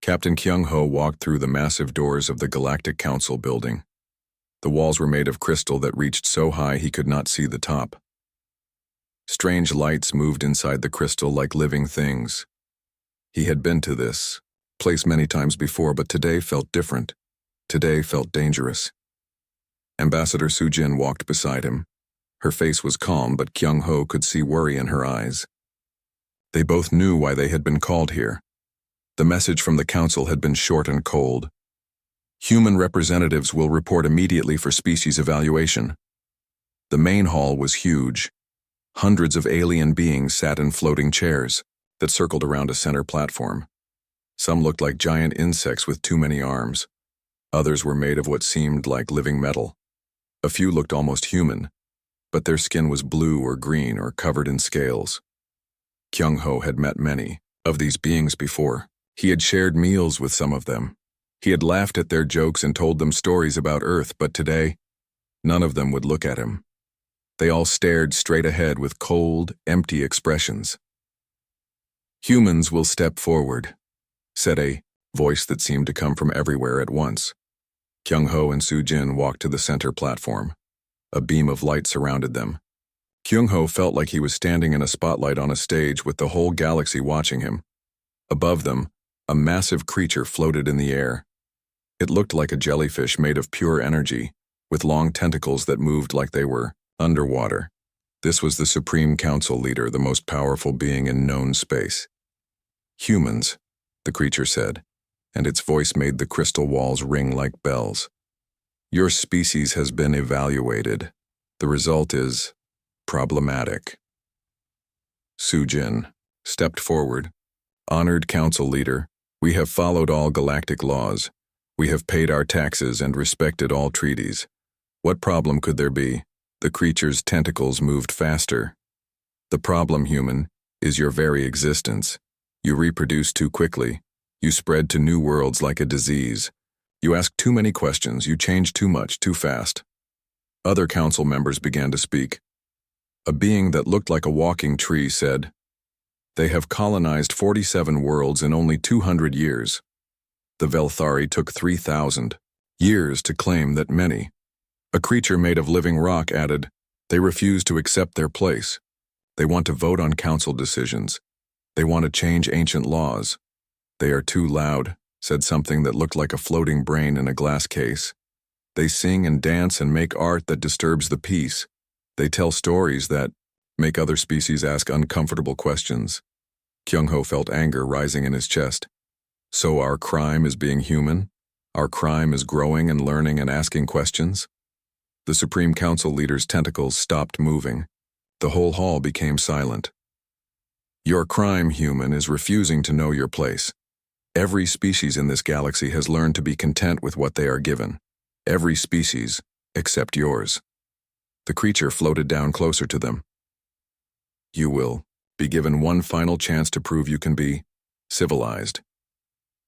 Captain Kyung-ho walked through the massive doors of the Galactic Council building. The walls were made of crystal that reached so high he could not see the top. Strange lights moved inside the crystal like living things. He had been to this place many times before, but today felt different. Today felt dangerous. Ambassador Soo-jin walked beside him. Her face was calm, but Kyung-ho could see worry in her eyes. They both knew why they had been called here. The message from the council had been short and cold. Human representatives will report immediately for species evaluation. The main hall was huge. Hundreds of alien beings sat in floating chairs that circled around a center platform. Some looked like giant insects with too many arms. Others were made of what seemed like living metal. A few looked almost human, but their skin was blue or green or covered in scales. Kyung-ho had met many of these beings before. He had shared meals with some of them. He had laughed at their jokes and told them stories about Earth, but today, none of them would look at him. They all stared straight ahead with cold, empty expressions. "Humans will step forward," said a voice that seemed to come from everywhere at once. Kyung-ho and Soo-jin walked to the center platform. A beam of light surrounded them. Kyung-ho felt like he was standing in a spotlight on a stage with the whole galaxy watching him. Above them, a massive creature floated in the air. It looked like a jellyfish made of pure energy, with long tentacles that moved like they were underwater. This was the Supreme Council leader, the most powerful being in known space. "Humans," the creature said, and its voice made the crystal walls ring like bells. "Your species has been evaluated. The result is problematic." Soo-jin stepped forward. "Honored council leader, we have followed all galactic laws. We have paid our taxes and respected all treaties. What problem could there be?" The creature's tentacles moved faster. "The problem, human, is your very existence. You reproduce too quickly. You spread to new worlds like a disease. You ask too many questions. You change too much, too fast." Other council members began to speak. A being that looked like a walking tree said, "They have colonized 47 worlds in only 200 years. The Velthari took 3,000 years to claim that many." A creature made of living rock added, "They refuse to accept their place. They want to vote on council decisions. They want to change ancient laws. They are too loud," said something that looked like a floating brain in a glass case. "They sing and dance and make art that disturbs the peace. They tell stories that make other species ask uncomfortable questions." Kyung-ho felt anger rising in his chest. "So our crime is being human? Our crime is growing and learning and asking questions?" The Supreme Council leader's tentacles stopped moving. The whole hall became silent. "Your crime, human, is refusing to know your place. Every species in this galaxy has learned to be content with what they are given. Every species, except yours." The creature floated down closer to them. "You will be given one final chance to prove you can be civilized.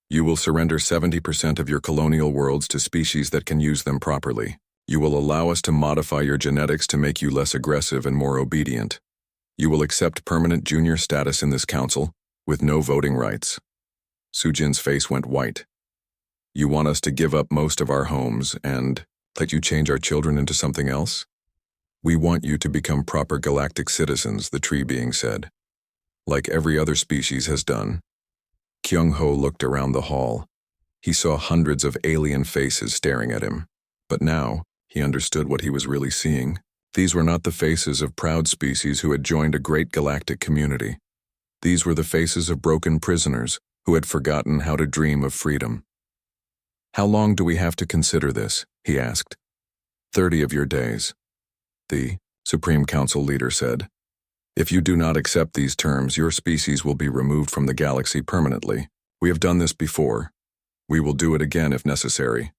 You will surrender 70% of your colonial worlds to species that can use them properly. You will allow us to modify your genetics to make you less aggressive and more obedient. You will accept permanent junior status in this council, with no voting rights." Soo-jin's face went white. "You want us to give up most of our homes and let you change our children into something else?" "We want you to become proper galactic citizens," the tree being said. "Like every other species has done." Kyung-ho looked around the hall. He saw hundreds of alien faces staring at him. But now, he understood what he was really seeing. These were not the faces of proud species who had joined a great galactic community. These were the faces of broken prisoners who had forgotten how to dream of freedom. "How long do we have to consider this?" he asked. 30 of your days," the Supreme Council leader said. "If you do not accept these terms, your species will be removed from the galaxy permanently. We have done this before. We will do it again if necessary."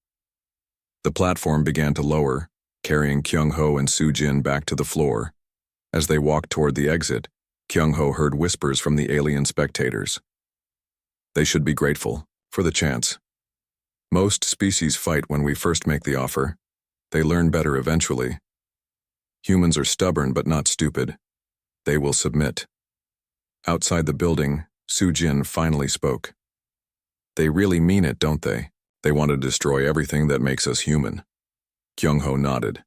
The platform began to lower, carrying Kyung-ho and Soo-jin back to the floor. As they walked toward the exit, Kyung-ho heard whispers from the alien spectators. "They should be grateful for the chance. Most species fight when we first make the offer. They learn better eventually. Humans are stubborn but not stupid. They will submit." Outside the building, Soo-jin finally spoke. They really mean it, don't they? They want to destroy everything that makes us human. Kyung-ho nodded.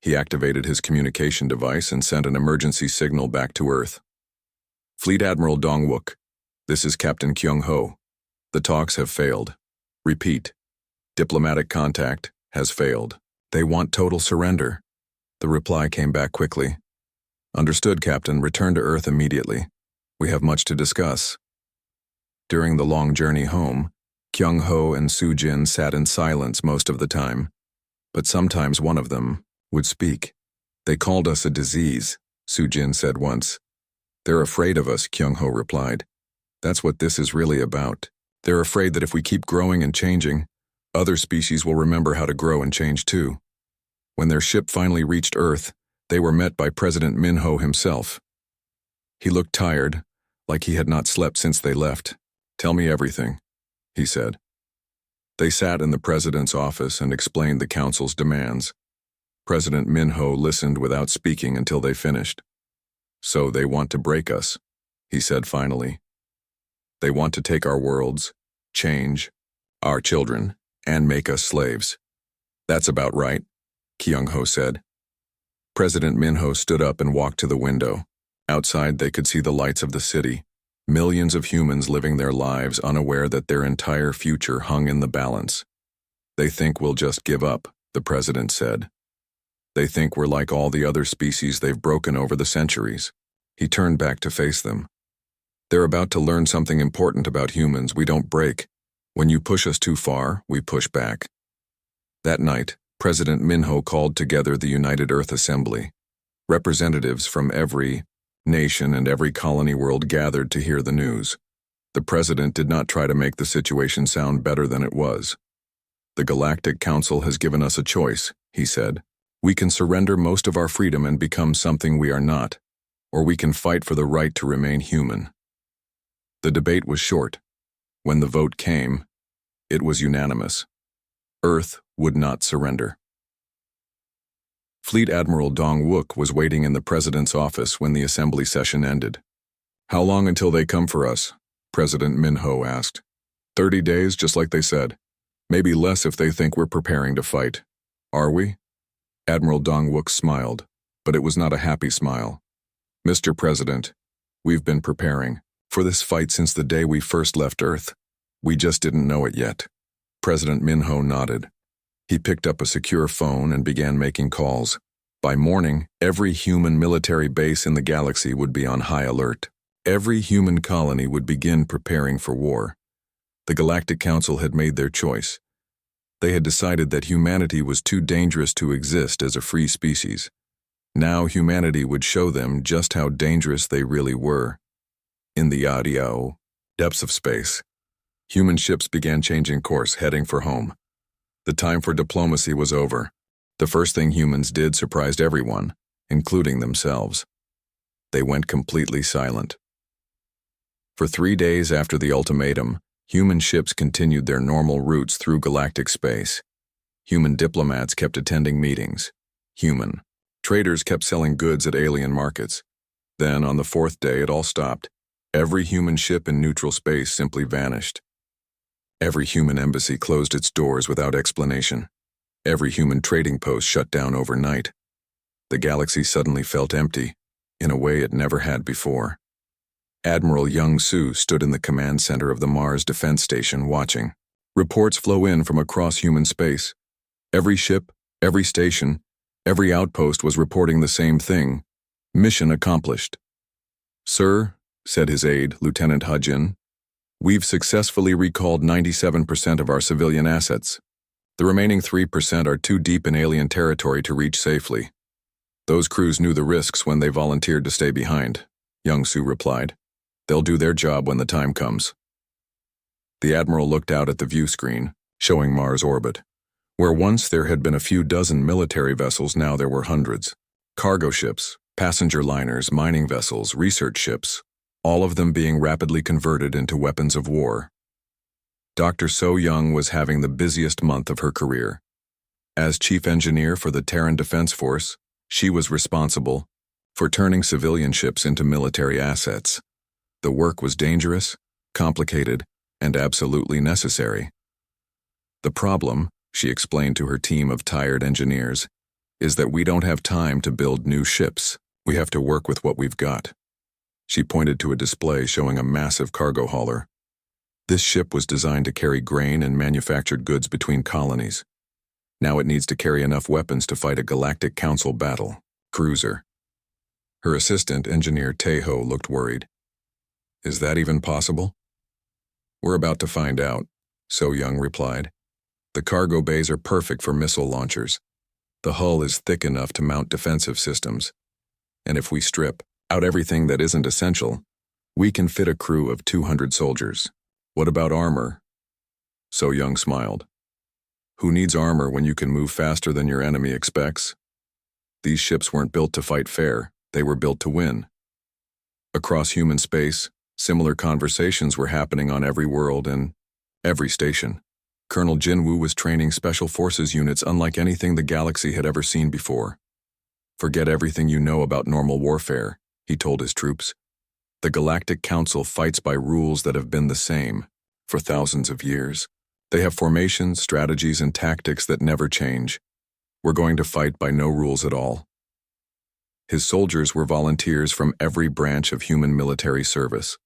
He activated his communication device and sent an emergency signal back to Earth. Fleet Admiral Dong-wook, this is Captain Kyung-ho. The talks have failed. Repeat. Diplomatic contact has failed. They want total surrender. The reply came back quickly. Understood, Captain. Return to Earth immediately. We have much to discuss. During the long journey home, Kyung-ho and Soo-jin sat in silence most of the time, but sometimes one of them would speak. They called us a disease, Soo-jin said once. They're afraid of us, Kyung-ho replied. That's what this is really about. They're afraid that if we keep growing and changing, other species will remember how to grow and change too. When their ship finally reached Earth, they were met by President Min-ho himself. He looked tired, like he had not slept since they left. Tell me everything, he said. They sat in the president's office and explained the council's demands. President Min-ho listened without speaking until they finished. So they want to break us, he said finally. They want to take our worlds, change our children, and make us slaves. That's about right, Kyung-ho said. President Min-ho stood up and walked to the window. Outside, they could see the lights of the city. Millions of humans living their lives unaware that their entire future hung in the balance. They think we'll just give up, the president said. They think we're like all the other species they've broken over the centuries. He turned back to face them. They're about to learn something important about humans. We don't break. When you push us too far, we push back. That night, President Min-ho called together the United Earth Assembly. Representatives from every nation and every colony world gathered to hear the news. The president did not try to make the situation sound better than it was. The Galactic Council has given us a choice, he said. We can surrender most of our freedom and become something we are not, or we can fight for the right to remain human. The debate was short. When the vote came, it was unanimous. Earth would not surrender. Fleet Admiral Dong-wook was waiting in the president's office when the assembly session ended. How long until they come for us? President Min-ho asked. 30 days, just like they said. Maybe less if they think we're preparing to fight. Are we? Admiral Dong-wook smiled, but it was not a happy smile. Mr. President, we've been preparing for this fight since the day we first left Earth. We just didn't know it yet. President Min-ho nodded. He picked up a secure phone and began making calls. By morning, every human military base in the galaxy would be on high alert. Every human colony would begin preparing for war. The Galactic Council had made their choice. They had decided that humanity was too dangerous to exist as a free species. Now humanity would show them just how dangerous they really were. In the audio depths of space, human ships began changing course, heading for home. The time for diplomacy was over. The first thing humans did surprised everyone, including themselves. They went completely silent. For 3 days after the ultimatum, human ships continued their normal routes through galactic space. Human diplomats kept attending meetings. Human traders kept selling goods at alien markets. Then, on the 4th day, it all stopped. Every human ship in neutral space simply vanished. Every human embassy closed its doors without explanation. Every human trading post shut down overnight. The galaxy suddenly felt empty, in a way it never had before. Admiral Young-soo stood in the command center of the Mars Defense Station watching. Reports flow in from across human space. Every ship, every station, every outpost was reporting the same thing. Mission accomplished. Sir, said his aide, Lieutenant Hajin, we've successfully recalled 97% of our civilian assets. The remaining 3% are too deep in alien territory to reach safely. Those crews knew the risks when they volunteered to stay behind, Young-soo replied. They'll do their job when the time comes. The Admiral looked out at the view screen, showing Mars orbit. Where once there had been a few dozen military vessels, now there were hundreds. Cargo ships, passenger liners, mining vessels, research ships, all of them being rapidly converted into weapons of war. Dr. So-young was having the busiest month of her career. As chief engineer for the Terran Defense Force, she was responsible for turning civilian ships into military assets. The work was dangerous, complicated, and absolutely necessary. The problem, she explained to her team of tired engineers, is that we don't have time to build new ships. We have to work with what we've got. She pointed to a display showing a massive cargo hauler. This ship was designed to carry grain and manufactured goods between colonies. Now it needs to carry enough weapons to fight a Galactic Council battle. Cruiser. Her assistant, Engineer Tejo, looked worried. Is that even possible? We're about to find out, So Young replied. The cargo bays are perfect for missile launchers. The hull is thick enough to mount defensive systems. And if we strip out everything that isn't essential, we can fit a crew of 200 soldiers. What about armor? So Young smiled. Who needs armor when you can move faster than your enemy expects? These ships weren't built to fight fair, they were built to win. Across human space, similar conversations were happening on every world and every station. Colonel Jinwoo was training special forces units unlike anything the galaxy had ever seen before. Forget everything you know about normal warfare, he told his troops. The Galactic Council fights by rules that have been the same for thousands of years. They have formations, strategies, and tactics that never change. We're going to fight by no rules at all. His soldiers were volunteers from every branch of human military service.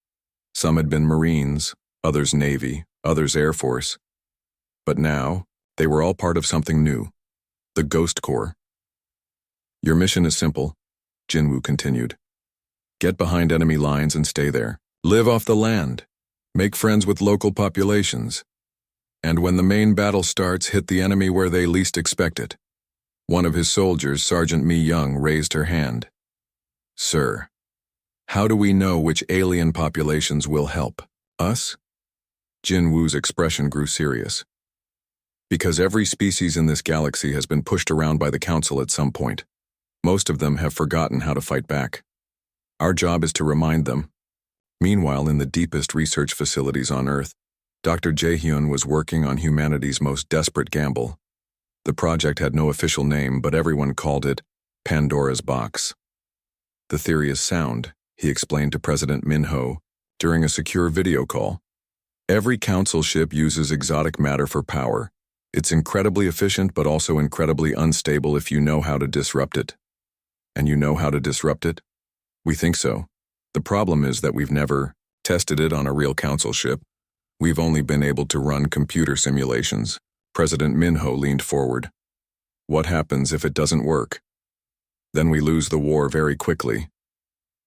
Some had been Marines, others Navy, others Air Force. But now, they were all part of something new, the Ghost Corps. Your mission is simple, Jinwoo continued. Get behind enemy lines and stay there. Live off the land. Make friends with local populations. And when the main battle starts, hit the enemy where they least expect it. One of his soldiers, Sergeant Mi Young, raised her hand. Sir, how do we know which alien populations will help us? Jinwoo's expression grew serious. Because every species in this galaxy has been pushed around by the Council at some point. Most of them have forgotten how to fight back. Our job is to remind them. Meanwhile, in the deepest research facilities on Earth, Dr. Jaehyun was working on humanity's most desperate gamble. The project had no official name, but everyone called it Pandora's Box. The theory is sound, he explained to President Min-ho during a secure video call. Every council ship uses exotic matter for power. It's incredibly efficient, but also incredibly unstable if you know how to disrupt it. And you know how to disrupt it? We think so. The problem is that we've never tested it on a real council ship. We've only been able to run computer simulations. President Min-ho leaned forward. What happens if it doesn't work? Then we lose the war very quickly.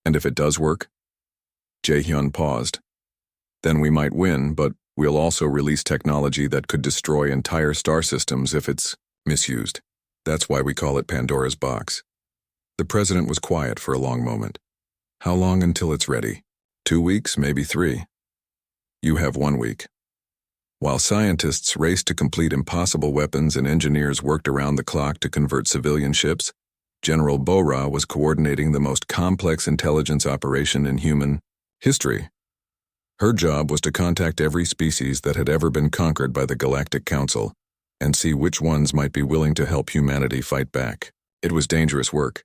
And if it does work? Jaehyun paused. Then we might win, but we'll also release technology that could destroy entire star systems if it's misused. That's why we call it Pandora's Box. The president was quiet for a long moment. How long until it's ready? 2 weeks, maybe 3. You have 1 week. While scientists raced to complete impossible weapons and engineers worked around the clock to convert civilian ships, General Bora was coordinating the most complex intelligence operation in human history. Her job was to contact every species that had ever been conquered by the Galactic Council and see which ones might be willing to help humanity fight back. It was dangerous work.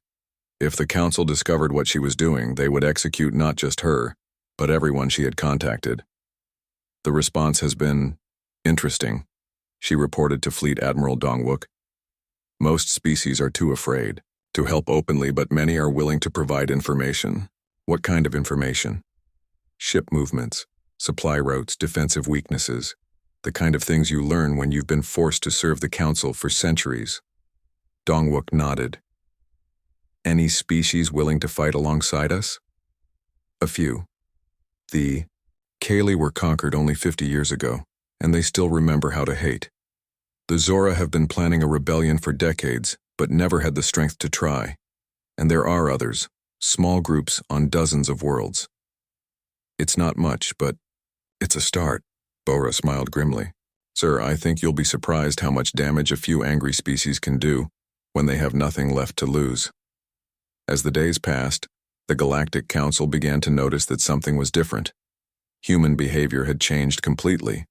If the Council discovered what she was doing, they would execute not just her, but everyone she had contacted. The response has been interesting, she reported to Fleet Admiral Dongwook. Most species are too afraid to help openly, but many are willing to provide information. What kind of information? Ship movements, supply routes, defensive weaknesses, the kind of things you learn when you've been forced to serve the Council for centuries. Dongwook nodded. Any species willing to fight alongside us? A few. The Kaylee were conquered only 50 years ago, and they still remember how to hate. The Zora have been planning a rebellion for decades, but never had the strength to try. And there are others, small groups on dozens of worlds. It's not much, but it's a start, Bora smiled grimly. Sir, I think you'll be surprised how much damage a few angry species can do when they have nothing left to lose. As the days passed, the Galactic Council began to notice that something was different. Human behavior had changed completely.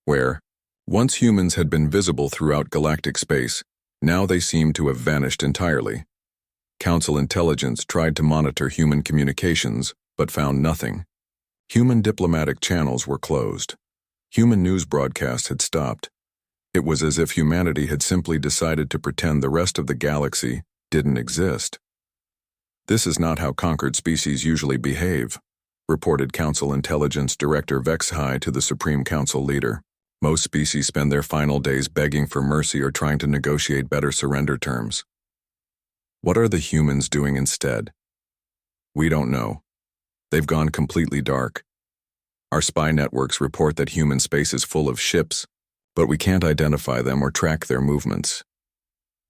Where, once humans had been visible throughout galactic space, now they seemed to have vanished entirely. Council intelligence tried to monitor human communications, but found nothing. Human diplomatic channels were closed. Human news broadcasts had stopped. It was as if humanity had simply decided to pretend the rest of the galaxy didn't exist. "This is not how conquered species usually behave," reported Council Intelligence Director Vexhai to the Supreme Council leader. "Most species spend their final days begging for mercy or trying to negotiate better surrender terms. What are the humans doing instead? We don't know. They've gone completely dark. Our spy networks report that human space is full of ships, but we can't identify them or track their movements."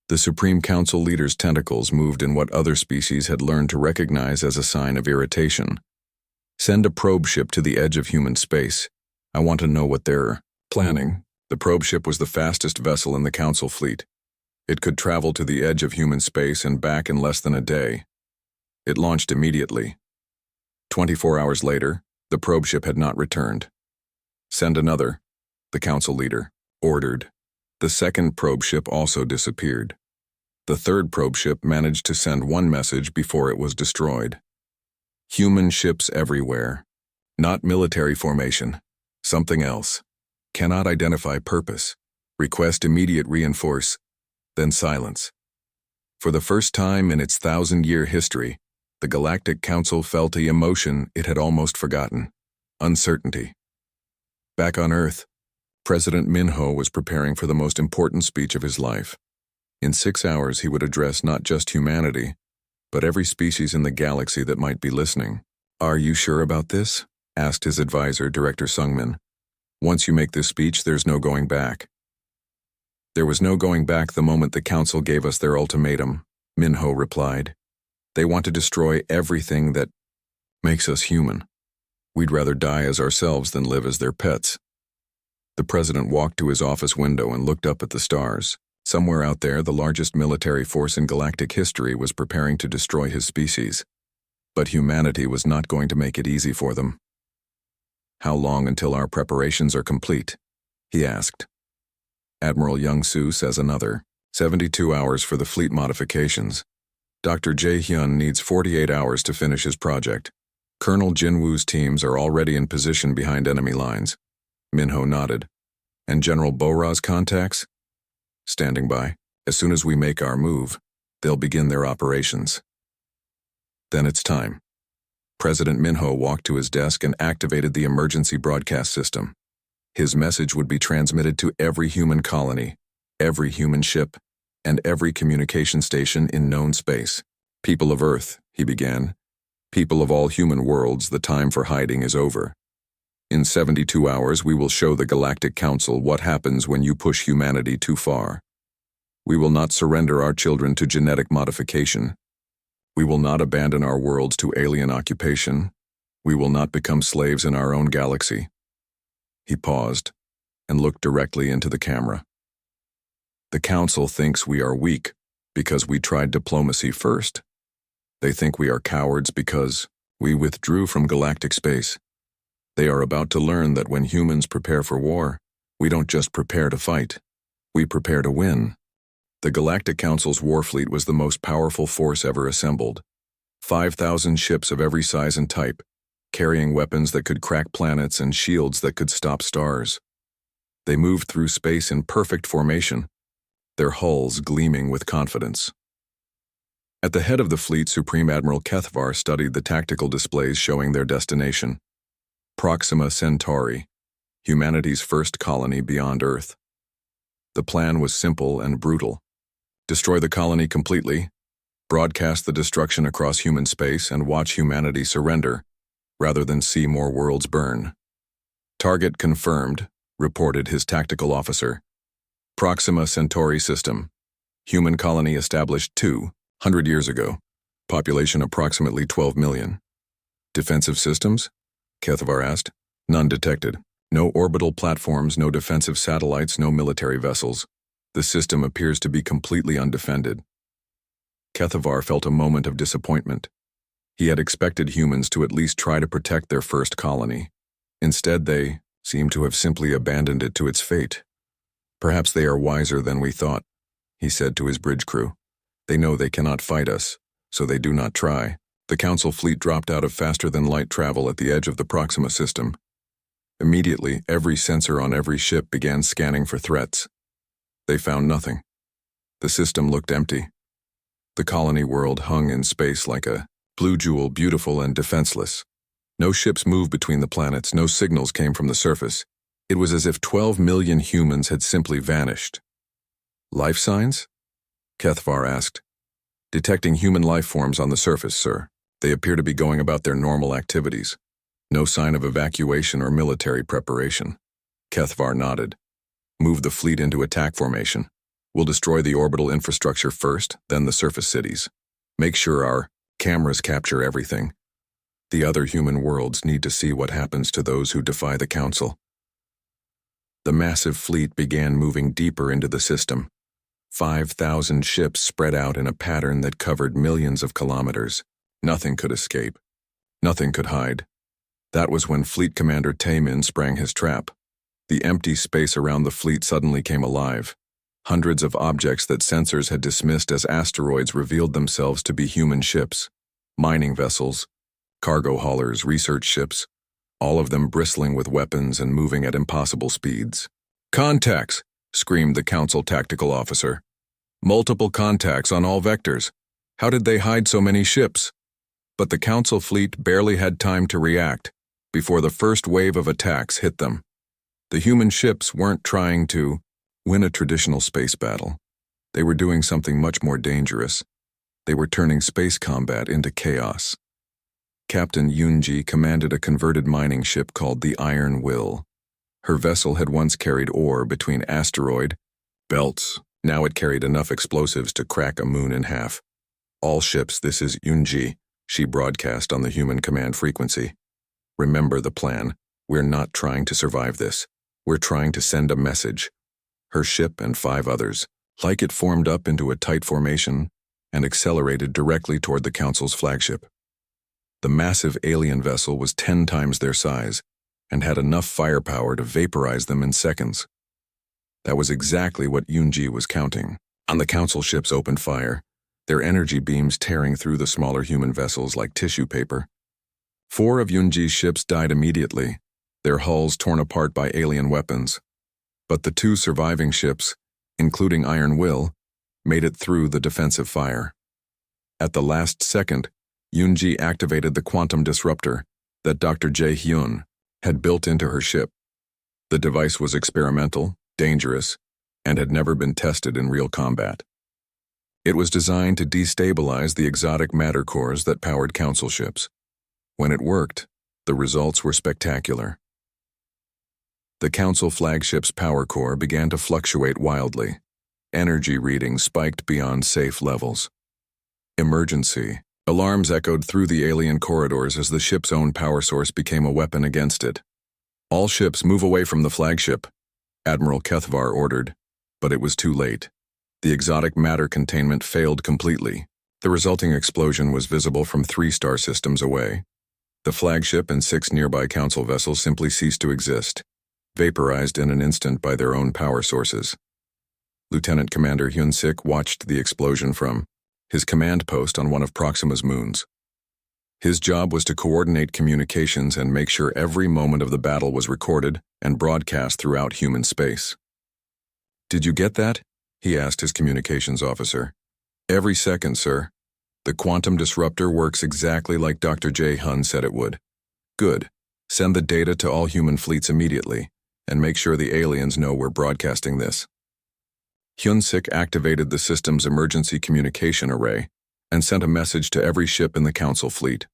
The Supreme Council leader's tentacles moved in what other species had learned to recognize as a sign of irritation. "Send a probe ship to the edge of human space. I want to know what they're planning." The probe ship was the fastest vessel in the Council fleet. It could travel to the edge of human space and back in less than a day. It launched immediately. 24 hours later, the probe ship had not returned. "Send another," the Council leader ordered. The second probe ship also disappeared. The third probe ship managed to send one message before it was destroyed. "Human ships everywhere. Not military formation. Something else. Cannot identify purpose. Request immediate reinforce." Then silence. For the first time in its 1,000-year history, the Galactic Council felt an emotion it had almost forgotten: uncertainty. Back on Earth, President Minho was preparing for the most important speech of his life. In 6 hours, he would address not just humanity, but every species in the galaxy that might be listening. "Are you sure about this?" asked his advisor, Director Sungmin. "Once you make this speech, there's no going back." "There was no going back the moment the Council gave us their ultimatum," Minho replied. "They want to destroy everything that makes us human. We'd rather die as ourselves than live as their pets." The president walked to his office window and looked up at the stars. Somewhere out there, the largest military force in galactic history was preparing to destroy his species. But humanity was not going to make it easy for them. "How long until our preparations are complete?" he asked. Admiral Young-Soo says another. 72 hours for the fleet modifications. Dr. Jae-hyun needs 48 hours to finish his project. Colonel Jinwoo's teams are already in position behind enemy lines. Minho nodded. "And General Bora's contacts?" "Standing by. As soon as we make our move, they'll begin their operations." Then it's time. President Minho walked to his desk and activated the emergency broadcast system. His message would be transmitted to every human colony, every human ship, and every communication station in known space. "People of Earth," he began. "People of all human worlds, the time for hiding is over. In 72 hours, we will show the Galactic Council what happens when you push humanity too far. We will not surrender our children to genetic modification. We will not abandon our worlds to alien occupation. We will not become slaves in our own galaxy." He paused and looked directly into the camera. "The Council thinks we are weak because we tried diplomacy first. They think we are cowards because we withdrew from galactic space. They are about to learn that when humans prepare for war, we don't just prepare to fight. We prepare to win." The Galactic Council's war fleet was the most powerful force ever assembled. 5,000 ships of every size and type, carrying weapons that could crack planets and shields that could stop stars. They moved through space in perfect formation, their hulls gleaming with confidence. At the head of the fleet, Supreme Admiral Kethvar studied the tactical displays showing their destination: Proxima Centauri, humanity's first colony beyond Earth. The plan was simple and brutal. Destroy the colony completely, broadcast the destruction across human space, and watch humanity surrender, rather than see more worlds burn. "Target confirmed," reported his tactical officer. "Proxima Centauri system. Human colony established 200 years ago. Population approximately 12 million. Defensive systems?" Kethvar asked. "None detected. No orbital platforms, no defensive satellites, no military vessels. The system appears to be completely undefended." Kethvar felt a moment of disappointment. He had expected humans to at least try to protect their first colony. Instead, they seemed to have simply abandoned it to its fate. "Perhaps they are wiser than we thought," he said to his bridge crew. "They know they cannot fight us, so they do not try." The Council fleet dropped out of faster-than-light travel at the edge of the Proxima system. Immediately, every sensor on every ship began scanning for threats. They found nothing. The system looked empty. The colony world hung in space like a blue jewel, beautiful and defenseless. No ships moved between the planets, no signals came from the surface. It was as if 12 million humans had simply vanished. Life signs? Kethvar asked. Detecting human life forms on the surface, sir. They appear to be going about their normal activities. No sign of evacuation or military preparation. Kethvar nodded. Move the fleet into attack formation. We'll destroy the orbital infrastructure first, then the surface cities. Make sure our cameras capture everything. The other human worlds need to see what happens to those who defy the Council. The massive fleet began moving deeper into the system. 5,000 ships spread out in a pattern that covered millions of kilometers. Nothing could escape. Nothing could hide. That was when Fleet Commander Taemin sprang his trap. The empty space around the fleet suddenly came alive. Hundreds of objects that sensors had dismissed as asteroids revealed themselves to be human ships. Mining vessels, cargo haulers, research ships, all of them bristling with weapons and moving at impossible speeds. Contacts! Screamed the Council tactical officer. Multiple contacts on all vectors. How did they hide so many ships? But the Council fleet barely had time to react before the first wave of attacks hit them. The human ships weren't trying to win a traditional space battle. They were doing something much more dangerous. They were turning space combat into chaos. Captain Yunji commanded a converted mining ship called the Iron Will. Her vessel had once carried ore between asteroid belts. Now it carried enough explosives to crack a moon in half. All ships, this is Yunji, she broadcast on the human command frequency. Remember the plan. We're not trying to survive this. We're trying to send a message. Her ship and 5 others, like it, formed up into a tight formation and accelerated directly toward the Council's flagship. The massive alien vessel was 10 times their size and had enough firepower to vaporize them in seconds. That was exactly what Yunji was counting. On the Council ships opened fire, their energy beams tearing through the smaller human vessels like tissue paper. 4 of Yunji's ships died immediately, their hulls torn apart by alien weapons. But the 2 surviving ships, including Iron Will, made it through the defensive fire. At the last second, Yunji activated the quantum disruptor that Dr. Jae-hyun had built into her ship. The device was experimental, dangerous, and had never been tested in real combat. It was designed to destabilize the exotic matter cores that powered Council ships. When it worked, the results were spectacular. The Council flagship's power core began to fluctuate wildly. Energy readings spiked beyond safe levels. Emergency. Alarms echoed through the alien corridors as the ship's own power source became a weapon against it. All ships move away from the flagship, Admiral Kethvar ordered, but it was too late. The exotic matter containment failed completely. The resulting explosion was visible from 3 star systems away. The flagship and 6 nearby Council vessels simply ceased to exist, vaporized in an instant by their own power sources. Lieutenant Commander Hyun-sik watched the explosion from his command post on one of Proxima's moons. His job was to coordinate communications and make sure every moment of the battle was recorded and broadcast throughout human space. "Did you get that?" he asked his communications officer. "Every second, sir. The quantum disruptor works exactly like Dr. Jae-hyun said it would." "Good. Send the data to all human fleets immediately, and make sure the aliens know we're broadcasting this." Hyun-sik activated the system's emergency communication array and sent a message to every ship in the Council fleet.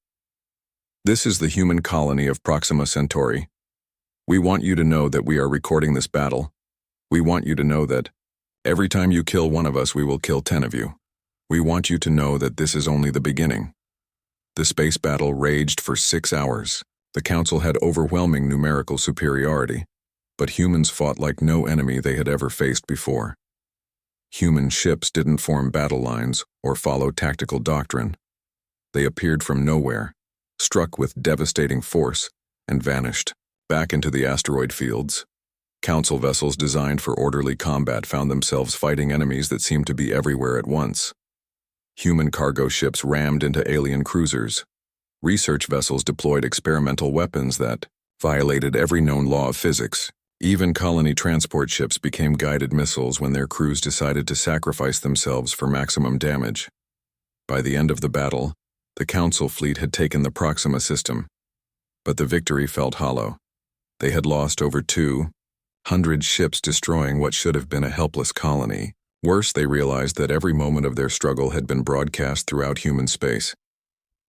"This is the human colony of Proxima Centauri. We want you to know that we are recording this battle. We want you to know that every time you kill one of us, we will kill 10 of you. We want you to know that this is only the beginning." The space battle raged for 6 hours. The Council had overwhelming numerical superiority, but humans fought like no enemy they had ever faced before. Human ships didn't form battle lines or follow tactical doctrine. They appeared from nowhere, struck with devastating force, and vanished back into the asteroid fields. Council vessels designed for orderly combat found themselves fighting enemies that seemed to be everywhere at once. Human cargo ships rammed into alien cruisers. Research vessels deployed experimental weapons that violated every known law of physics. Even colony transport ships became guided missiles when their crews decided to sacrifice themselves for maximum damage. By the end of the battle, the Council fleet had taken the Proxima system. But the victory felt hollow. They had lost over 200 ships, destroying what should have been a helpless colony. Worse, they realized that every moment of their struggle had been broadcast throughout human space.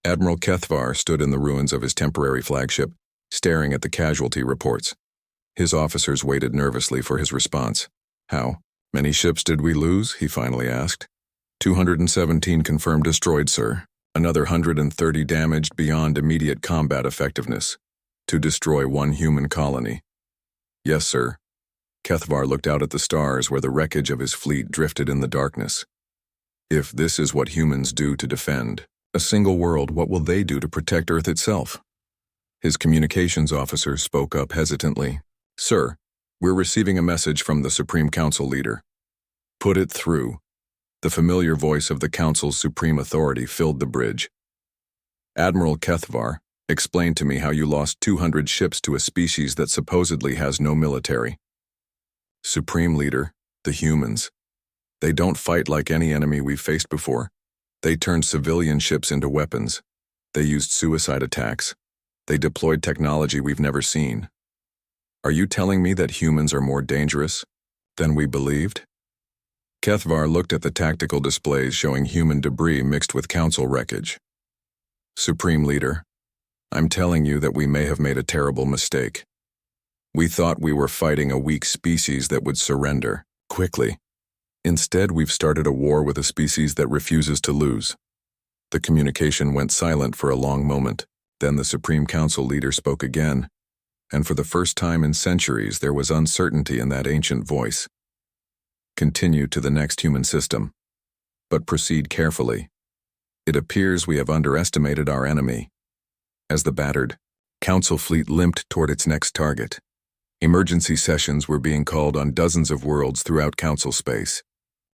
Admiral Kethvar stood in the ruins of his temporary flagship, staring at the casualty reports. His officers waited nervously for his response. "How many ships did we lose?" he finally asked. 217 confirmed destroyed, sir. Another 130 damaged beyond immediate combat effectiveness. To destroy one human colony. Yes, sir. Kethvar looked out at the stars where the wreckage of his fleet drifted in the darkness. If this is what humans do to defend a single world, what will they do to protect Earth itself? His communications officer spoke up hesitantly. "Sir, we're receiving a message from the Supreme Council leader." "Put it through." The familiar voice of the Council's supreme authority filled the bridge. "Admiral Kethvar, explain to me how you lost 200 ships to a species that supposedly has no military." "Supreme Leader, the humans. They don't fight like any enemy we've faced before. They turned civilian ships into weapons. They used suicide attacks. They deployed technology we've never seen. Are you telling me that humans are more dangerous than we believed?" Kethvar looked at the tactical displays showing human debris mixed with Council wreckage. "Supreme Leader, I'm telling you that we may have made a terrible mistake. We thought we were fighting a weak species that would surrender quickly. Instead, we've started a war with a species that refuses to lose." The communication went silent for a long moment. Then the Supreme Council leader spoke again, and for the first time in centuries there was uncertainty in that ancient voice. "Continue to the next human system, but proceed carefully. It appears we have underestimated our enemy." As the battered Council fleet limped toward its next target, emergency sessions were being called on dozens of worlds throughout Council space.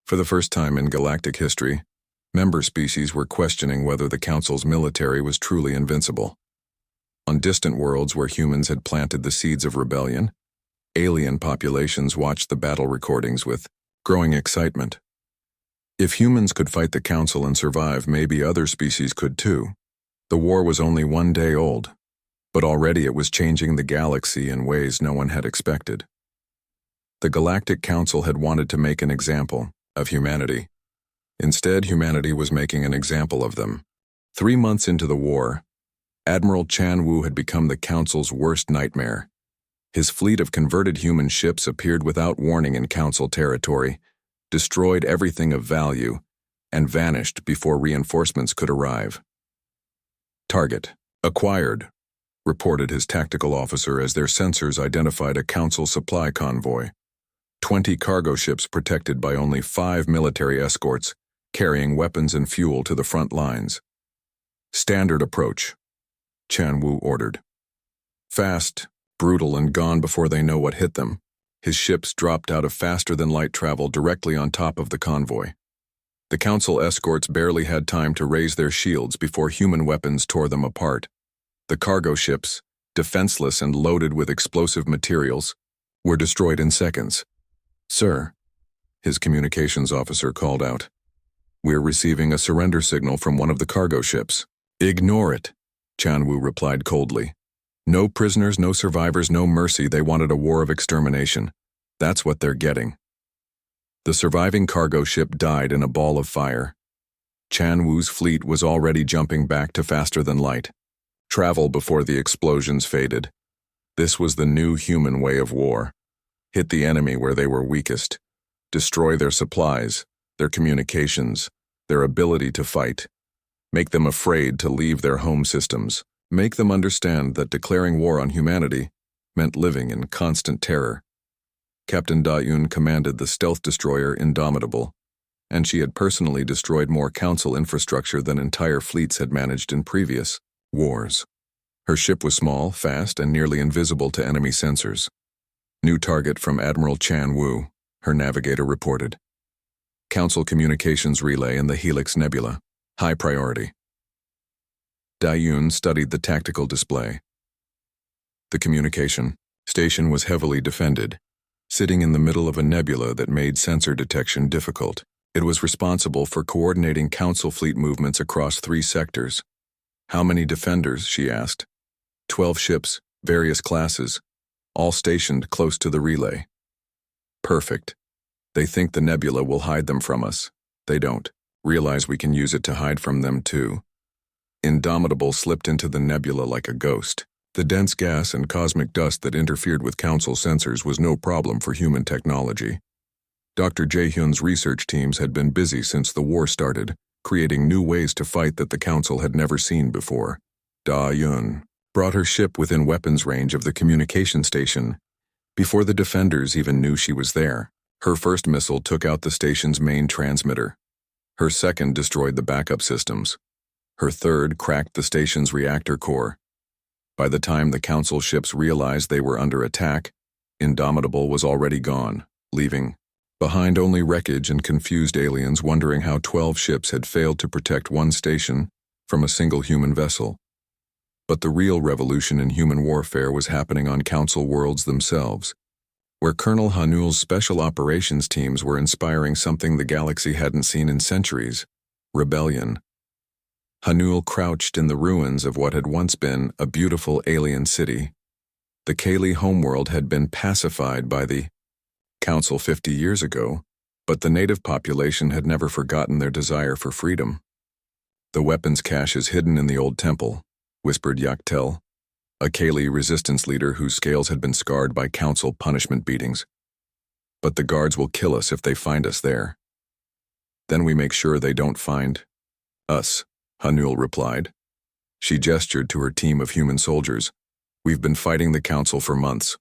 For the first time in galactic history, member species were questioning whether the Council's military was truly invincible. On distant worlds where humans had planted the seeds of rebellion, alien populations watched the battle recordings with growing excitement. If humans could fight the Council and survive, maybe other species could too. The war was only 1 day old, but already it was changing the galaxy in ways no one had expected. The Galactic Council had wanted to make an example of humanity. Instead, humanity was making an example of them. 3 months into the war, Admiral Chan Wu had become the Council's worst nightmare. His fleet of converted human ships appeared without warning in Council territory, destroyed everything of value, and vanished before reinforcements could arrive. "Target acquired," reported his tactical officer as their sensors identified a Council supply convoy. 20 cargo ships protected by only 5 military escorts, carrying weapons and fuel to the front lines. "Standard approach," Chan Wu ordered. Fast, brutal, and gone before they know what hit them, his ships dropped out of faster-than-light travel directly on top of the convoy. The Council escorts barely had time to raise their shields before human weapons tore them apart. The cargo ships, defenseless and loaded with explosive materials, were destroyed in seconds. "Sir," his communications officer called out, "we're receiving a surrender signal from one of the cargo ships." "Ignore it," Chan Wu replied coldly. "No prisoners, no survivors, no mercy. They wanted a war of extermination. That's what they're getting." The surviving cargo ship died in a ball of fire. Chan Wu's fleet was already jumping back to faster-than-light travel before the explosions faded. This was the new human way of war. Hit the enemy where they were weakest. Destroy their supplies, their communications, their ability to fight. Make them afraid to leave their home systems. Make them understand that declaring war on humanity meant living in constant terror. Captain Da-Yun commanded the stealth destroyer Indomitable, and she had personally destroyed more Council infrastructure than entire fleets had managed in previous wars. Her ship was small, fast, and nearly invisible to enemy sensors. "New target from Admiral Chan Wu," her navigator reported. "Council communications relay in the Helix Nebula. High priority." Da-Yun studied the tactical display. The communication station was heavily defended, sitting in the middle of a nebula that made sensor detection difficult. It was responsible for coordinating Council fleet movements across 3 sectors. How many defenders, she asked. 12 ships, various classes, all stationed close to the relay. Perfect. They think the nebula will hide them from us. They don't. Realize we can use it to hide from them too. Indomitable slipped into the nebula like a ghost. The dense gas and cosmic dust that interfered with Council sensors was no problem for human technology. Dr. Jae-hyun's research teams had been busy since the war started, creating new ways to fight that the Council had never seen before. Da-hyun brought her ship within weapons range of the communication station before the defenders even knew she was there. Her first missile took out the station's main transmitter. Her second destroyed the backup systems. Her third cracked the station's reactor core. By the time the Council ships realized they were under attack, Indomitable was already gone, leaving behind only wreckage and confused aliens wondering how 12 ships had failed to protect one station from a single human vessel. But the real revolution in human warfare was happening on Council worlds themselves, where Colonel Hanul's special operations teams were inspiring something the galaxy hadn't seen in centuries: rebellion. Hanul crouched in the ruins of what had once been a beautiful alien city. The Kaylee homeworld had been pacified by the Council 50 years ago, but the native population had never forgotten their desire for freedom. "The weapons cache is hidden in the old temple," whispered Yaktel, a Kaylee resistance leader whose scales had been scarred by Council punishment beatings. "But the guards will kill us if they find us there. Then we make sure they don't find us," Hanul replied. She gestured to her team of human soldiers. "We've been fighting the Council for months.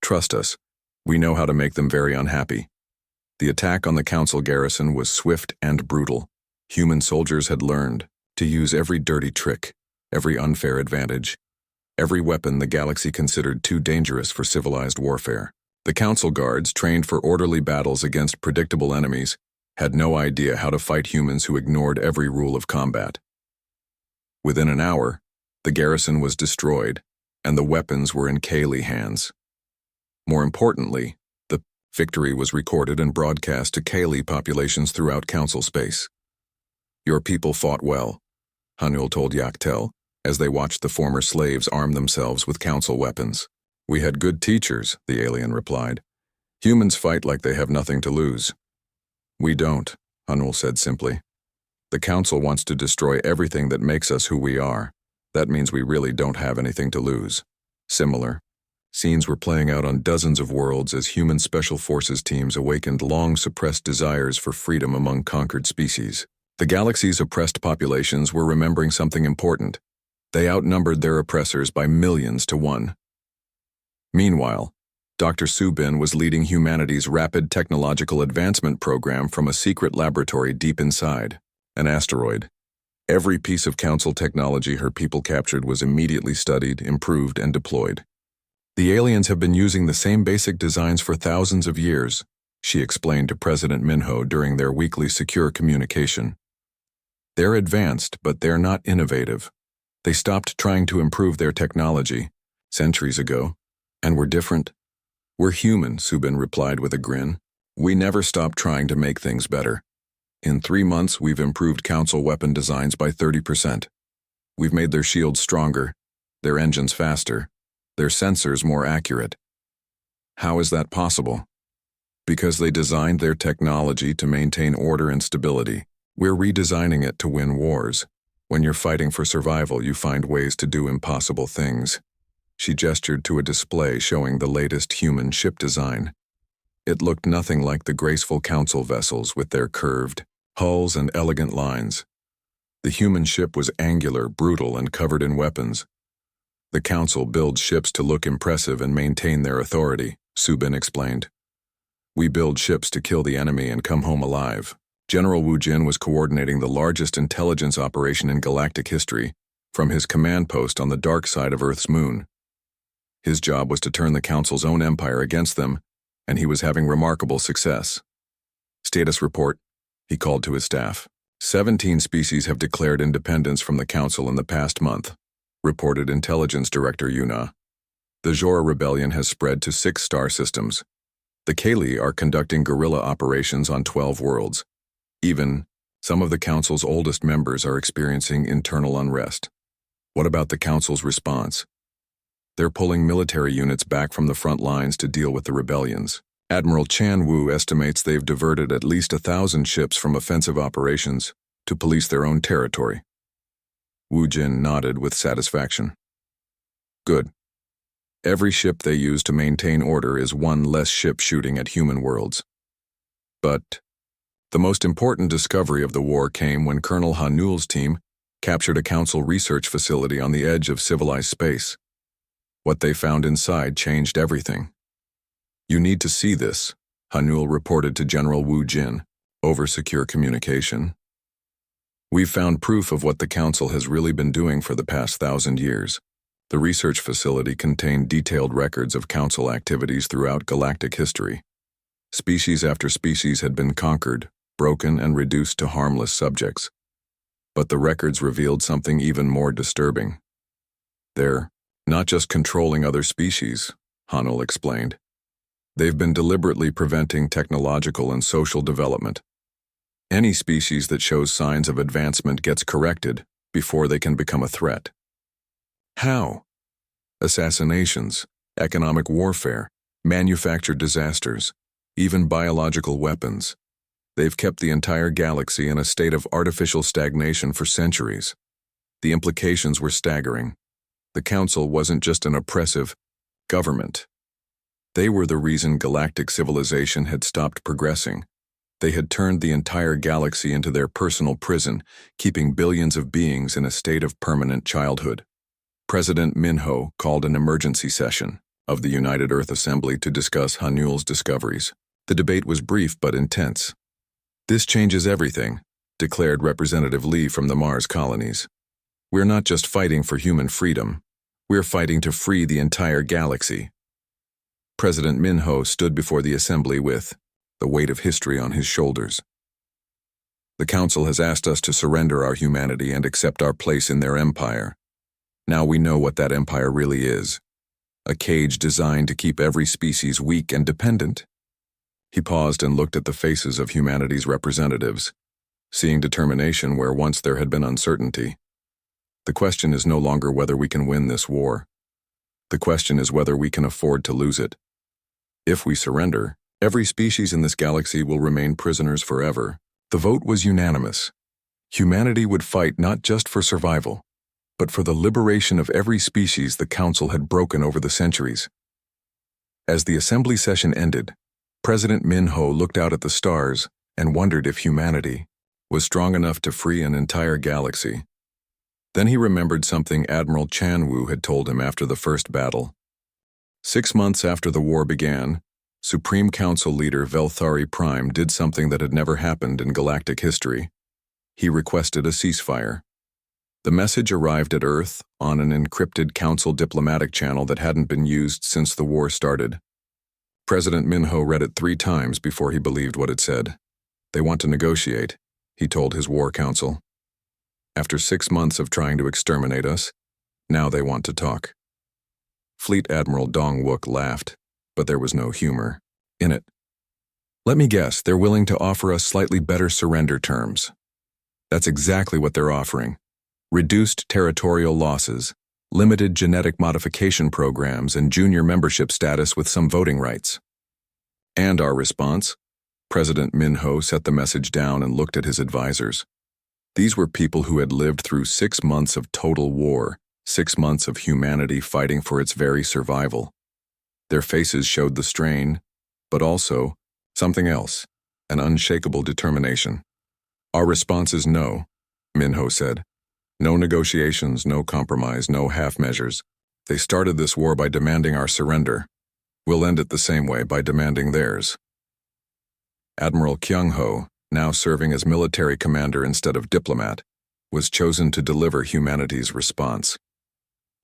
Trust us, we know how to make them very unhappy." The attack on the Council garrison was swift and brutal. Human soldiers had learned to use every dirty trick, every unfair advantage, every weapon the galaxy considered too dangerous for civilized warfare. The Council guards, trained for orderly battles against predictable enemies, had no idea how to fight humans who ignored every rule of combat. Within an hour, the garrison was destroyed, and the weapons were in Kaylee hands. More importantly, the victory was recorded and broadcast to Kaylee populations throughout Council space. "Your people fought well," Hanul told Yaktel, as they watched the former slaves arm themselves with Council weapons. "We had good teachers," the alien replied. "Humans fight like they have nothing to lose." "We don't," Hanul said simply. "The Council wants to destroy everything that makes us who we are. That means we really don't have anything to lose." Similar scenes were playing out on dozens of worlds as human special forces teams awakened long-suppressed desires for freedom among conquered species. The galaxy's oppressed populations were remembering something important. They outnumbered their oppressors by millions to one. Meanwhile, Dr. Subin was leading humanity's rapid technological advancement program from a secret laboratory deep inside an asteroid. Every piece of Council technology her people captured was immediately studied, improved, and deployed. "The aliens have been using the same basic designs for thousands of years," she explained to President Minho during their weekly secure communication. "They're advanced, but they're not innovative. They stopped trying to improve their technology centuries ago, and we're different." "We're human," Subin replied with a grin. "We never stop trying to make things better. In 3 months, we've improved Council weapon designs by 30%. We've made their shields stronger, their engines faster, their sensors more accurate." "How is that possible?" "Because they designed their technology to maintain order and stability. We're redesigning it to win wars. When you're fighting for survival, you find ways to do impossible things." She gestured to a display showing the latest human ship design. It looked nothing like the graceful Council vessels with their curved hulls and elegant lines. The human ship was angular, brutal, and covered in weapons. "The Council builds ships to look impressive and maintain their authority," Subin explained. "We build ships to kill the enemy and come home alive." General Wu Jin was coordinating the largest intelligence operation in galactic history from his command post on the dark side of Earth's moon. His job was to turn the Council's own empire against them, and he was having remarkable success. "Status report," he called to his staff. 17 species have declared independence from the Council in the past month," reported Intelligence Director Yuna. The Jora rebellion has spread to 6 star systems. The Kali are conducting guerrilla operations on 12 worlds. Even, some of the Council's oldest members are experiencing internal unrest. What about the Council's response? They're pulling military units back from the front lines to deal with the rebellions. Admiral Chan Wu estimates they've diverted at least 1,000 ships from offensive operations to police their own territory. Wu Jin nodded with satisfaction. Good. Every ship they use to maintain order is one less ship shooting at human worlds. But the most important discovery of the war came when Colonel Hanul's team captured a Council research facility on the edge of civilized space. What they found inside changed everything. You need to see this, Hanul reported to General Wu Jin, over secure communication. We've found proof of what the Council has really been doing for the past 1,000 years. The research facility contained detailed records of Council activities throughout galactic history. Species after species had been conquered, broken, and reduced to harmless subjects. But the records revealed something even more disturbing. They're not just controlling other species, Hanul explained. They've been deliberately preventing technological and social development. Any species that shows signs of advancement gets corrected before they can become a threat. How? Assassinations, economic warfare, manufactured disasters, even biological weapons. They've kept the entire galaxy in a state of artificial stagnation for centuries. The implications were staggering. The Council wasn't just an oppressive government. They were the reason galactic civilization had stopped progressing. They had turned the entire galaxy into their personal prison, keeping billions of beings in a state of permanent childhood. President Minho called an emergency session of the United Earth Assembly to discuss Hanul's discoveries. The debate was brief but intense. This changes everything, declared Representative Lee from the Mars colonies. We're not just fighting for human freedom. We're fighting to free the entire galaxy. President Minho stood before the Assembly with the weight of history on his shoulders. The Council has asked us to surrender our humanity and accept our place in their empire. Now we know what that empire really is. A cage designed to keep every species weak and dependent. He paused and looked at the faces of humanity's representatives, seeing determination where once there had been uncertainty. The question is no longer whether we can win this war. The question is whether we can afford to lose it. If we surrender, every species in this galaxy will remain prisoners forever. The vote was unanimous. Humanity would fight not just for survival, but for the liberation of every species the Council had broken over the centuries. As the Assembly session ended, President Minho looked out at the stars and wondered if humanity was strong enough to free an entire galaxy. Then he remembered something Admiral Chan Wu had told him after the first battle. 6 months after the war began, Supreme Council leader Velthari Prime did something that had never happened in galactic history. He requested a ceasefire. The message arrived at Earth on an encrypted Council diplomatic channel that hadn't been used since the war started. President Minho read it 3 times before he believed what it said. They want to negotiate, he told his war council. After 6 months of trying to exterminate us, now they want to talk. Fleet Admiral Dong Wook laughed, but there was no humor in it. Let me guess, they're willing to offer us slightly better surrender terms. That's exactly what they're offering. Reduced territorial losses, limited genetic modification programs, and junior membership status with some voting rights. And our response? President Minho set the message down and looked at his advisors. These were people who had lived through 6 months of total war, 6 months of humanity fighting for its very survival. Their faces showed the strain, but also something else, an unshakable determination. Our response is no, Minho said. No negotiations, no compromise, no half measures. They started this war by demanding our surrender. We'll end it the same way, by demanding theirs. Admiral Kyung Ho, now serving as military commander instead of diplomat, was chosen to deliver humanity's response.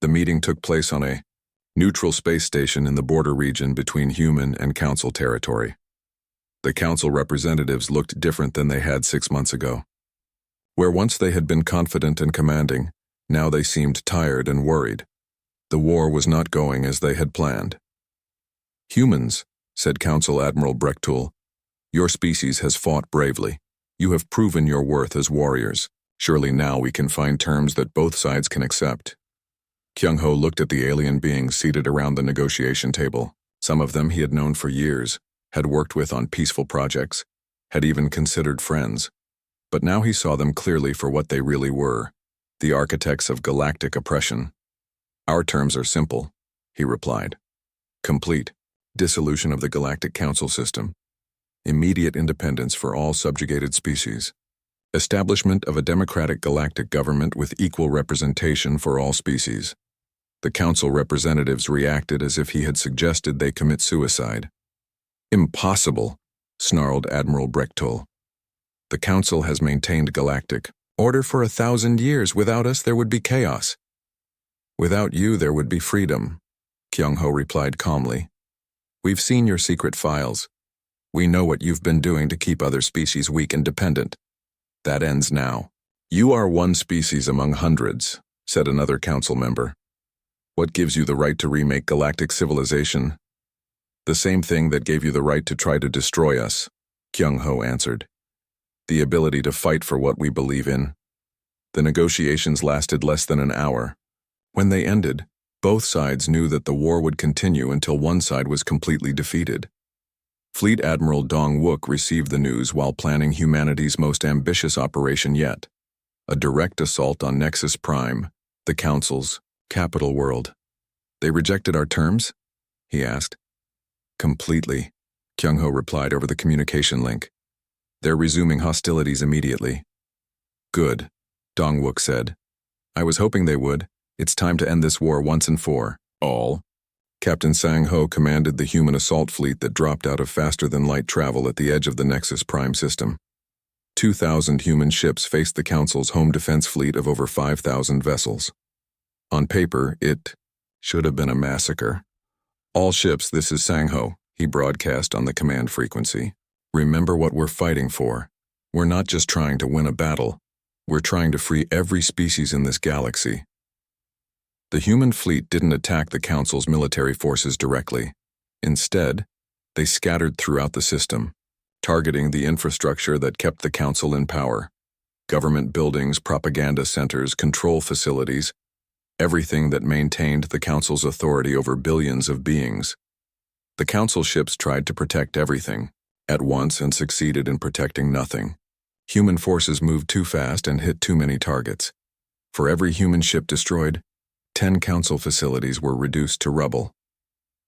The meeting took place on a neutral space station in the border region between human and Council territory. The Council representatives looked different than they had 6 months ago. Where once they had been confident and commanding, now they seemed tired and worried. The war was not going as they had planned. "Humans," said Council Admiral Brechtool, "your species has fought bravely. You have proven your worth as warriors. Surely now we can find terms that both sides can accept." Kyung-ho looked at the alien beings seated around the negotiation table. Some of them he had known for years, had worked with on peaceful projects, had even considered friends. But now he saw them clearly for what they really were, the architects of galactic oppression. "Our terms are simple," he replied. "Complete dissolution of the Galactic Council system, immediate independence for all subjugated species, establishment of a democratic galactic government with equal representation for all species." The council representatives reacted as if he had suggested they commit suicide. "Impossible," snarled Admiral Brechtool. "The council has maintained galactic order for 1,000 years. Without us, there would be chaos." "Without you, there would be freedom," Kyung-ho replied calmly. "We've seen your secret files. We know what you've been doing to keep other species weak and dependent. That ends now." "You are one species among hundreds," said another council member. "What gives you the right to remake galactic civilization?" "The same thing that gave you the right to try to destroy us," Kyung-ho answered. "The ability to fight for what we believe in." The negotiations lasted less than an hour. When they ended, both sides knew that the war would continue until one side was completely defeated. Fleet Admiral Dong-wook received the news while planning humanity's most ambitious operation yet, a direct assault on Nexus Prime, the Council's capital world. "They rejected our terms?" he asked. "Completely," Kyung-ho replied over the communication link. "They're resuming hostilities immediately." "Good," Dong-wook said. "I was hoping they would. It's time to end this war once and for all." Captain Sang-ho commanded the human assault fleet that dropped out of faster-than-light travel at the edge of the Nexus Prime system. 2,000 human ships faced the Council's home defense fleet of over 5,000 vessels. On paper, it should have been a massacre. "All ships, this is Sang-ho," he broadcast on the command frequency. "Remember what we're fighting for. We're not just trying to win a battle. We're trying to free every species in this galaxy." The human fleet didn't attack the Council's military forces directly. Instead, they scattered throughout the system, targeting the infrastructure that kept the Council in power. Government buildings, propaganda centers, control facilities, everything that maintained the Council's authority over billions of beings. The Council ships tried to protect everything at once and succeeded in protecting nothing. Human forces moved too fast and hit too many targets. For every human ship destroyed, 10 Council facilities were reduced to rubble.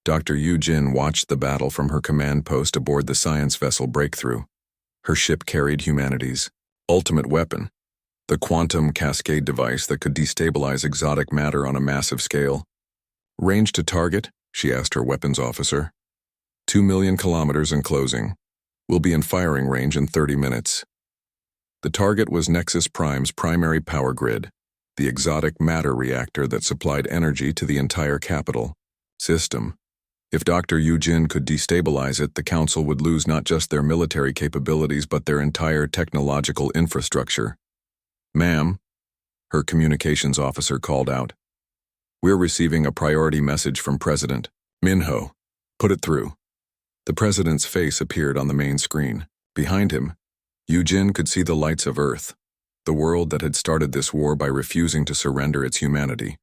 Dr. Yu-jin watched the battle from her command post aboard the science vessel Breakthrough. Her ship carried humanity's ultimate weapon, the quantum cascade device that could destabilize exotic matter on a massive scale. "Range to target?" she asked her weapons officer. 2 million kilometers and closing. We'll be in firing range in 30 minutes. The target was Nexus Prime's primary power grid, the exotic matter reactor that supplied energy to the entire capital system. If Dr. Yu-jin could destabilize it, the Council would lose not just their military capabilities but their entire technological infrastructure. "Ma'am," her communications officer called out. "We're receiving a priority message from President Minho. Put it through." The president's face appeared on the main screen. Behind him, Yu-jin could see the lights of Earth, the world that had started this war by refusing to surrender its humanity.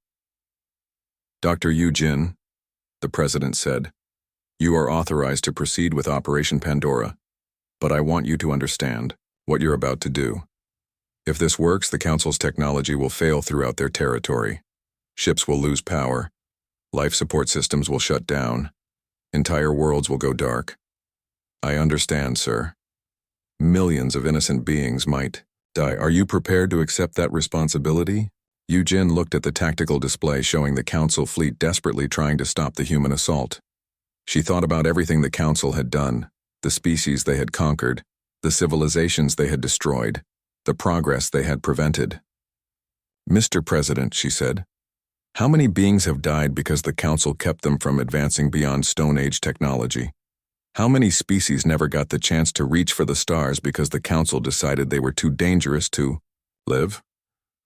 "Dr. Yu-jin," the president said, "you are authorized to proceed with Operation Pandora, but I want you to understand what you're about to do. If this works, the Council's technology will fail throughout their territory. Ships will lose power. Life support systems will shut down. Entire worlds will go dark. I understand, sir. Millions of innocent beings might die. Are you prepared to accept that responsibility?" Yu-jin looked at the tactical display showing the Council fleet desperately trying to stop the human assault. She thought about everything the Council had done, the species they had conquered, the civilizations they had destroyed, the progress they had prevented. "Mr. President," she said, "how many beings have died because the Council kept them from advancing beyond Stone Age technology? How many species never got the chance to reach for the stars because the Council decided they were too dangerous to live?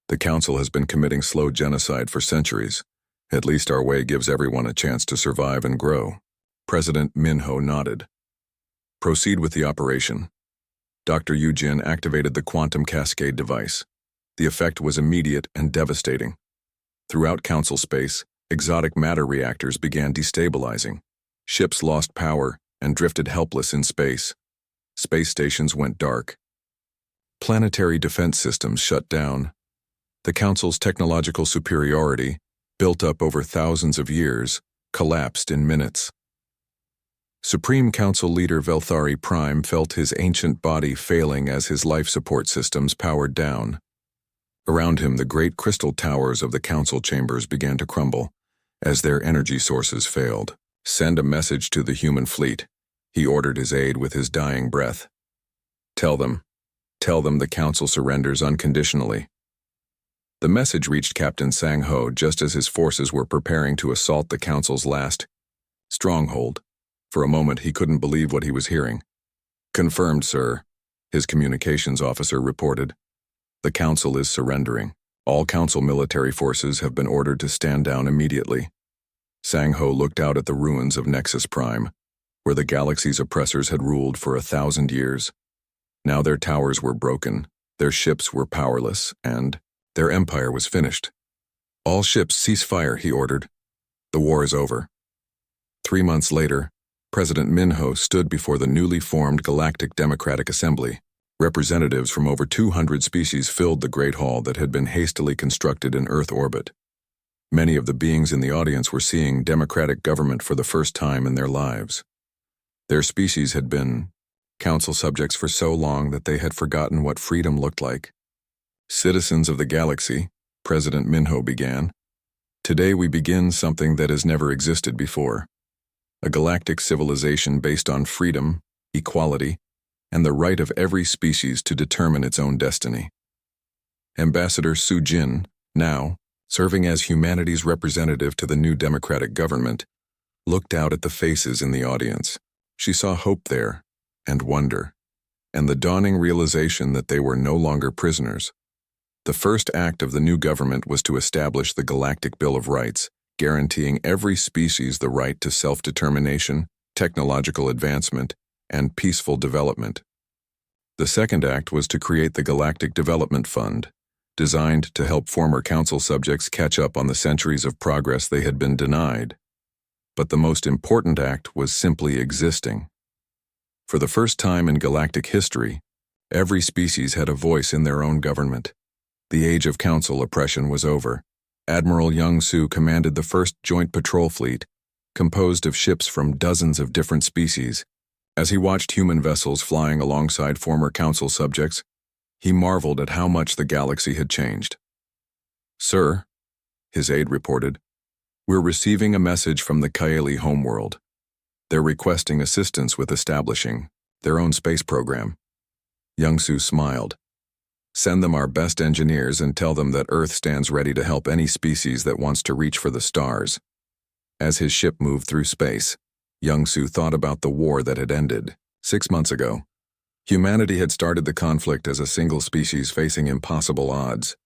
The Council has been committing slow genocide for centuries, At least our way gives everyone a chance to survive and grow. President Minho nodded. Proceed with the operation. Dr. Yujin activated the quantum cascade device. The effect was immediate and devastating. Throughout Council space, exotic matter reactors began destabilizing. Ships lost power and drifted helpless in space. Space stations went dark. Planetary defense systems shut down. The Council's technological superiority, built up over thousands of years, collapsed in minutes. Supreme Council leader Velthari Prime felt his ancient body failing as his life support systems powered down. Around him, the great crystal towers of the Council chambers began to crumble as their energy sources failed. Send a message to the human fleet, he ordered his aide with his dying breath. Tell them the Council surrenders unconditionally. The message reached Captain Sang Ho just as his forces were preparing to assault the Council's last stronghold. For a moment, he couldn't believe what he was hearing. Confirmed, sir, his communications officer reported. The Council is surrendering. All Council military forces have been ordered to stand down immediately. Sang Ho looked out at the ruins of Nexus Prime, where the galaxy's oppressors had ruled for 1,000 years. Now their towers were broken, their ships were powerless, and their empire was finished. All ships cease fire, he ordered. The war is over. 3 months later, President Minho stood before the newly formed Galactic Democratic Assembly. Representatives from over 200 species filled the Great Hall that had been hastily constructed in Earth orbit. Many of the beings in the audience were seeing democratic government for the first time in their lives. Their species had been Council subjects for so long that they had forgotten what freedom looked like. Citizens of the galaxy, President Minho began, today we begin something that has never existed before. A galactic civilization based on freedom, equality, and the right of every species to determine its own destiny. Ambassador Su Jin, now serving as humanity's representative to the new democratic government, looked out at the faces in the audience. She saw hope there, and wonder, and the dawning realization that they were no longer prisoners. The first act of the new government was to establish the Galactic Bill of Rights, guaranteeing every species the right to self-determination, technological advancement, and peaceful development. The second act was to create the Galactic Development Fund, designed to help former Council subjects catch up on the centuries of progress they had been denied. But the most important act was simply existing. For the first time in galactic history, every species had a voice in their own government. The age of Council oppression was over. Admiral Young Su commanded the first joint patrol fleet, composed of ships from dozens of different species. As he watched human vessels flying alongside former Council subjects, he marveled at how much the galaxy had changed. Sir, his aide reported, we're receiving a message from the Kaeli homeworld. They're requesting assistance with establishing their own space program. Young Su smiled. Send them our best engineers and tell them that Earth stands ready to help any species that wants to reach for the stars. As his ship moved through space, Young Su thought about the war that had ended 6 months ago. Humanity had started the conflict as a single species facing impossible odds.